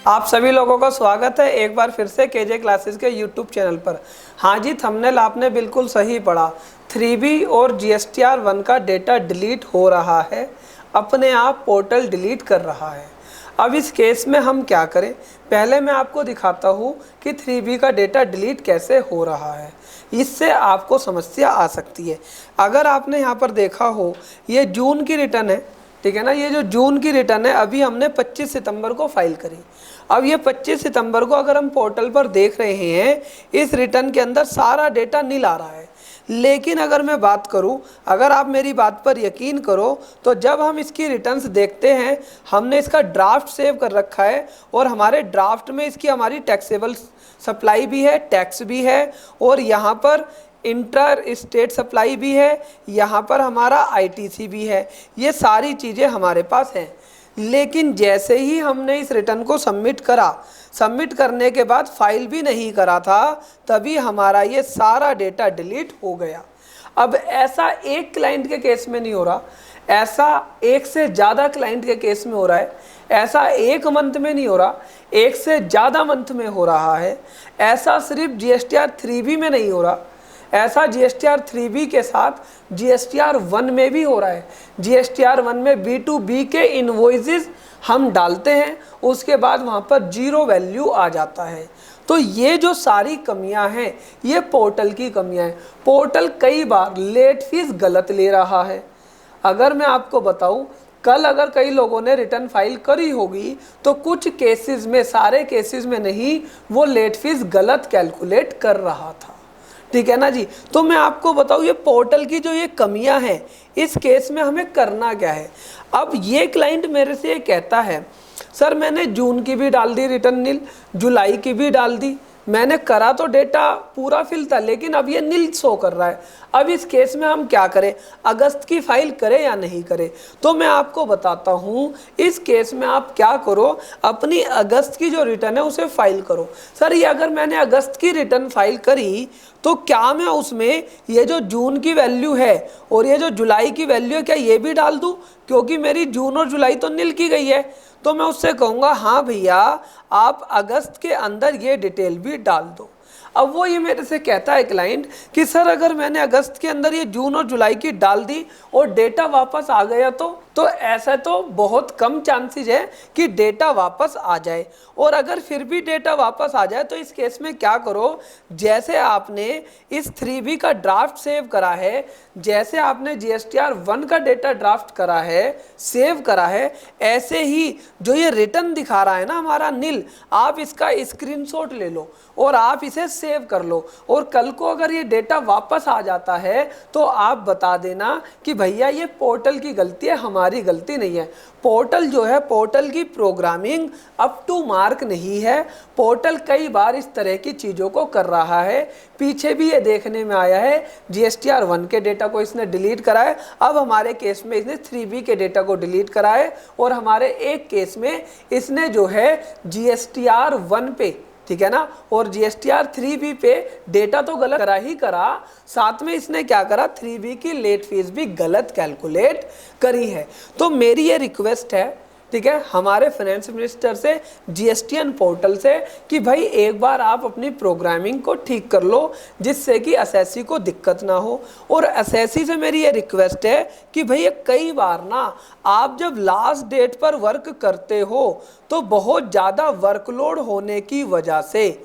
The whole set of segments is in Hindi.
आप सभी लोगों का स्वागत है एक बार फिर से केजे क्लासेस के यूट्यूब चैनल पर। हाँ जी, थंबनेल आपने बिल्कुल सही पढ़ा। 3B और GSTR 1 का डेटा डिलीट हो रहा है, अपने आप पोर्टल डिलीट कर रहा है। अब इस केस में हम क्या करें, पहले मैं आपको दिखाता हूँ कि 3B का डेटा डिलीट कैसे हो रहा है। इससे आपको समस्या आ सकती है। अगर आपने यहाँ पर देखा हो, ये जून की रिटर्न है, ठीक है ना। ये जो जून की रिटर्न है अभी हमने 25 सितंबर को फाइल करी। अब ये 25 सितंबर को अगर हम पोर्टल पर देख रहे हैं, इस रिटर्न के अंदर सारा डेटा नील आ रहा है। लेकिन अगर मैं बात करूं, अगर आप मेरी बात पर यकीन करो, तो जब हम इसकी रिटर्न्स देखते हैं, हमने इसका ड्राफ्ट सेव कर रखा है और हमारे ड्राफ्ट में इसकी हमारी टैक्सेबल सप्लाई भी है, टैक्स भी है, और यहाँ पर इंटर स्टेट सप्लाई भी है, यहाँ पर हमारा ITC भी है। ये सारी चीज़ें हमारे पास हैं। लेकिन जैसे ही हमने इस रिटर्न को सबमिट करा, सबमिट करने के बाद फाइल भी नहीं करा था, तभी हमारा ये सारा डेटा डिलीट हो गया। अब ऐसा एक क्लाइंट के केस में नहीं हो रहा, ऐसा एक से ज़्यादा क्लाइंट के केस में हो रहा है। ऐसा एक मंथ में नहीं हो रहा, एक से ज़्यादा मंथ में हो रहा है। ऐसा सिर्फ GSTR 3B में नहीं हो रहा, ऐसा GSTR 3B के साथ GSTR 1 में भी हो रहा है। GSTR 1 में B2B के इनवॉइसेस हम डालते हैं, उसके बाद वहाँ पर 0 वैल्यू आ जाता है। तो ये जो सारी कमियां हैं, ये पोर्टल की कमियां हैं। पोर्टल कई बार लेट फीस गलत ले रहा है। अगर मैं आपको बताऊं, कल अगर कई लोगों ने रिटर्न फाइल करी होगी, तो कुछ केसेस में, सारे केसेस में नहीं, वो लेट फीस गलत कैलकुलेट कर रहा था। ठीक है ना जी। तो मैं आपको बताऊं, ये पोर्टल की जो ये कमियां हैं, इस केस में हमें करना क्या है। अब ये क्लाइंट मेरे से ये कहता है, सर मैंने जून की भी डाल दी रिटर्न नील, जुलाई की भी डाल दी, मैंने करा तो डेटा पूरा फिल था, लेकिन अब ये नील शो कर रहा है। अब इस केस में हम क्या करें, अगस्त की फाइल करें या नहीं करें। तो मैं आपको बताता हूँ, इस केस में आप क्या करो, अपनी अगस्त की जो रिटर्न है उसे फाइल करो। सर ये अगर मैंने अगस्त की रिटर्न फाइल करी, तो क्या मैं उसमें ये जो जून की वैल्यू है और ये जो जुलाई की वैल्यू है, क्या ये भी डाल दूँ, क्योंकि मेरी जून और जुलाई तो नील की गई है। तो मैं उससे कहूँगा, हाँ भैया आप अगस्त के अंदर ये डिटेल भी डाल दो। अब वो ये मेरे से कहता है क्लाइंट कि सर अगर मैंने अगस्त के अंदर ये जून और जुलाई की डाल दी और डेटा वापस आ गया, तो ऐसा तो बहुत कम चांसेस है कि डेटा वापस आ जाए। और अगर फिर भी डेटा वापस आ जाए, तो इस केस में क्या करो, जैसे आपने इस 3B का ड्राफ्ट सेव करा है, जैसे आपने GSTR 1 का डेटा ड्राफ्ट करा है, सेव करा है, ऐसे ही जो ये रिटर्न दिखा रहा है ना हमारा नील, आप इसका स्क्रीनशॉट ले लो और आप इसे सेव कर लो। और कल को अगर ये डेटा वापस आ जाता है, तो आप बता देना कि भैया ये पोर्टल की गलती है, हमारी गलती नहीं है। पोर्टल जो है, पोर्टल की प्रोग्रामिंग अप टू मार्क नहीं है। पोर्टल कई बार इस तरह की चीज़ों को कर रहा है। पीछे भी ये देखने में आया है, GSTR 1 के डेटा को इसने डिलीट करा है, अब हमारे केस में इसने 3B के डेटा को डिलीट करा है, और हमारे एक केस में इसने जो है GSTR 1 पे, ठीक है ना, और GSTR 3B पे डेटा तो गलत करा ही करा, साथ में इसने क्या करा, 3B की लेट फीस भी गलत कैलकुलेट करी है। तो मेरी ये रिक्वेस्ट है, ठीक है, हमारे फाइनेंस मिनिस्टर से, GSTN पोर्टल से, कि भाई एक बार आप अपनी प्रोग्रामिंग को ठीक कर लो, जिससे कि एसएससी को दिक्कत ना हो। और एसएससी से मेरी ये रिक्वेस्ट है कि भैया कई बार ना आप जब लास्ट डेट पर वर्क करते हो, तो बहुत ज़्यादा वर्कलोड होने की वजह से,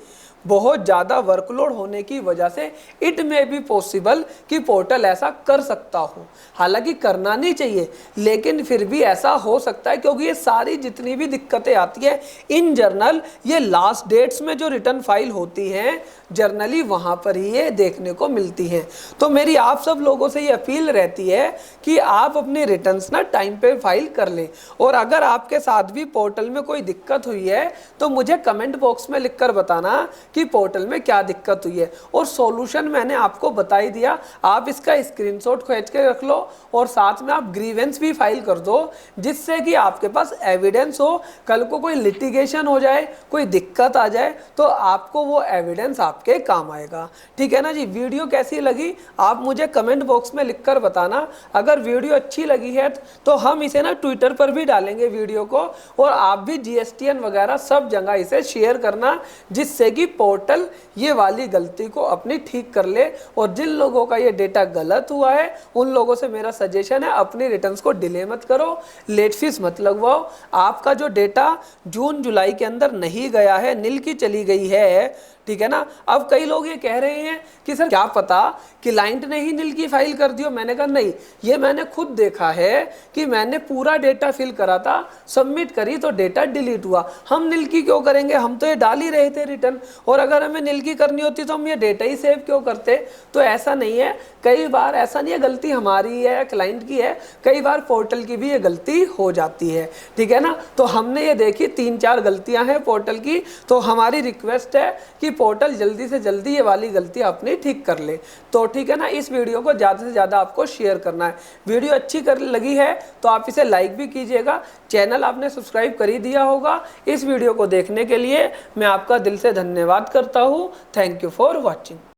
बहुत ज़्यादा वर्कलोड होने की वजह से इट में भी पॉसिबल कि पोर्टल ऐसा कर सकता हो। हालांकि करना नहीं चाहिए, लेकिन फिर भी ऐसा हो सकता है, क्योंकि ये सारी जितनी भी दिक्कतें आती है, इन जर्नल ये लास्ट डेट्स में जो रिटर्न फाइल होती हैं, जर्नली वहाँ पर ही ये देखने को मिलती हैं। तो मेरी आप सब लोगों से ये अपील रहती है कि आप अपनी रिटर्न्स ना टाइम पे फाइल कर लें। और अगर आपके साथ भी पोर्टल में कोई दिक्कत हुई है, तो मुझे कमेंट बॉक्स में लिख कर बताना कि पोर्टल में क्या दिक्कत हुई है, और सॉल्यूशन मैंने आपको बता ही दिया। आप इसका स्क्रीनशॉट खींच के रख लो और साथ में आप ग्रीवेंस भी फाइल कर दो, जिससे कि आपके पास एविडेंस हो। कल को कोई लिटिगेशन हो जाए, कोई दिक्कत आ जाए, तो आपको वो एविडेंस आपके काम आएगा। ठीक है ना जी। वीडियो कैसी लगी आप मुझे कमेंट बॉक्स में लिखकर बताना। अगर वीडियो अच्छी लगी है तो हम इसे ना ट्विटर पर भी डालेंगे वीडियो को, और आप भी GSTN वगैरह सब जगह इसे शेयर करना, जिससे कि पोर्टल ये वाली गलती को अपनी ठीक कर ले। और जिन लोगों का ये डेटा गलत हुआ है उन लोगों से मेरा सजेशन है, अपनी रिटर्न्स को डिले मत करो, लेट फीस मत लगवाओ। आपका जो डेटा जून जुलाई के अंदर नहीं गया है, नील की चली गई है, ठीक है ना। अब कई लोग ये कह रहे हैं कि सर क्या पता कि क्लाइंट ने ही नील की फाइल कर दी हो। मैंने कहा नहीं, ये मैंने खुद देखा है कि मैंने पूरा डेटा फिल करा था, सबमिट करी तो डेटा डिलीट हुआ। हम नील की क्यों करेंगे, हम तो ये डाल ही रहे थे रिटर्न, और अगर हमें नील की करनी होती तो हम ये डेटा ही सेव क्यों करते। तो ऐसा नहीं है, कई बार ऐसा नहीं है गलती हमारी है क्लाइंट की है, कई बार पोर्टल की भी ये गलती हो जाती है। ठीक है ना। तो हमने ये देखी 3-4 गलतियां हैं पोर्टल की, तो हमारी रिक्वेस्ट है कि पोर्टल जल्दी से जल्दी ये वाली गलती अपनी ठीक कर ले। तो ठीक है ना, इस वीडियो को ज़्यादा से ज़्यादा आपको शेयर करना है। वीडियो अच्छी लगी है तो आप इसे लाइक भी कीजिएगा, चैनल आपने सब्सक्राइब कर ही दिया होगा। इस वीडियो को देखने के लिए मैं आपका दिल से धन्यवाद करता हूँ। Thank you for watching.